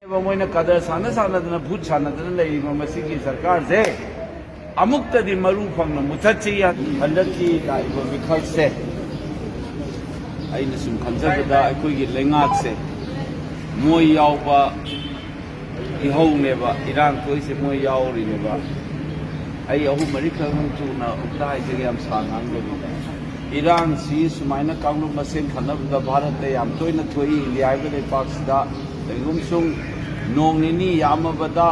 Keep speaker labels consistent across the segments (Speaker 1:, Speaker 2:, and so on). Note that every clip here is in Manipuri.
Speaker 1: मोइना कदर साना साना भूत साना सरकार से अमुक्तदी मरु फंगना मुथची हंदकी लाइबो मिखल से अइन सुम खंजबदा अखोइगी लेंगाक से मोय यावबा इहौनेबा इरान तोइसे मोय यावरिनेबा आई अहु मरि खंग तुना उक्ताय जे याम सांगांगबो इरान सी सुमाइना कांगलु मसेन खनबदा भारत ते याम तोइना थोइ India bay Pakistan लेगुमसुम नोंग निनी यामबदा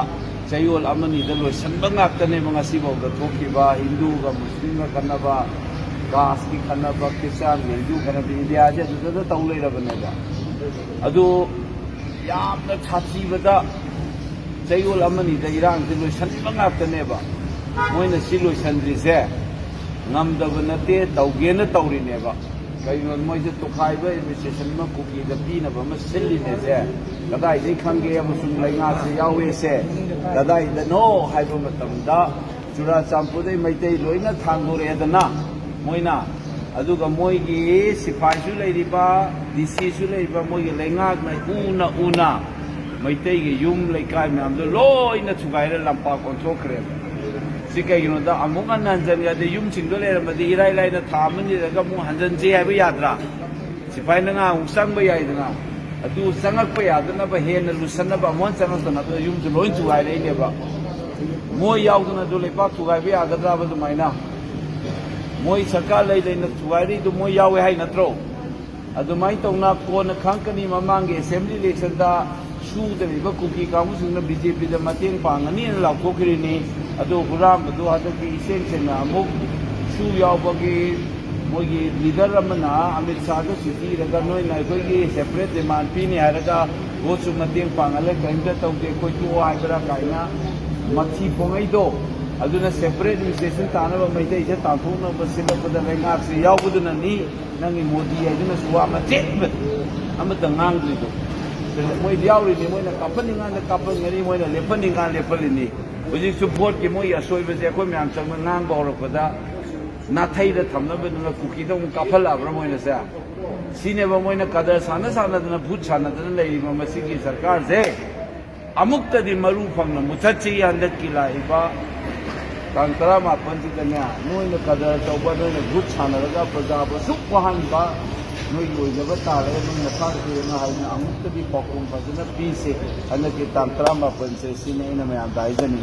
Speaker 1: चयोल अमनीदा लोइसनबा ngaktane mangasibaw thokkiba hindu ga muslim ga kanaba gas ki kanaba kisan hindu kanaba india je dudada tawleirabaneba adu yamna thatibada chayol amanida irang je loisanba ngaktaneba moina si loisandrise ngamdaba nate tawgena tawrineba kaino moise tokhaiba administration ma kuki da pina ba ma silline je kadai dei khange amusung lainga se yawe se kadai da no haiba matamda chura champudai maitei loina thangore dana moina aduga moigi sipai su leiriba dc su leiriba moigi lainga na una maitei ge yum laikai mam do loina chugaira lampa control सिकैनो दा अमुक नंजन या दे युम सिंग दो लेर मदि इराय लाइना थामनि रगा मु हंजन जे हाबे याद्रा सिपाइ नंगा उसांग बे याइदना अदु संगक पे यादना बे हेन लुसन बा मोन संगक तना दो युम जो लोइन जुगाइ लेने बा मोय यावदना दो ले पा जुगाइ बे यागद्रा बा दु माइना मोय सरकार लै लेना जुगाइ रि दु मोय यावे हाइ नत्रो अदु माइ तौना कोन खांकनी ममांगे असेंबली इलेक्शन दा सूदरिबा कुकी कामुसिंगना बीजेपी दा मतेंग पांगनी लाथोखरिनी अदो बुराम अदो हदकी इसेंग सेना अमुक सू यावबगी मोगी लीडर अमना अमित शाह दा सिटी रगा नोय नायकोगी सेपरेट डिमांड पीनी हारगा गोसु मतेंग पांगले कइंदा तौदे कोइ तो हाइबरा काइना मथी पोंगैदो अदुना सेपरेट एडमिनिस्ट्रेशन तानबा मैते इसे ताथोना बसिलबदा लेंगा से यावबदुना नि नंगी मोदी आइदुना सुवा मचे अमता ngang मोय यावरिनी मोयना कापनिंगाना कापंगरी मोयना लेपनिंगा लेपलिनी हुजी सपोर्ट के मोय असोइबसे अखोय म्याम चंग नांग बौरपदा नाथैदा थमनबदुना कुकीदा मु काफलाब्रा मोयना से सिनेबा मोयना कदर साना साना भूत साना लेरिबा मसिगी सरकार से अमुक्तदी मरु फंगना मुथची हंदकी लाइबा तांग 15 सिदना नोयना कदर तौबा नोयना भूत सानारगा प्रजाबा सुख वहानबा नोई ओइजबा तारे नोयना फारकेना हाइना अमुक्तदी पौकुम फजना पीसे हंदकी तांग 15 से सिनेना मयाम दाइजनी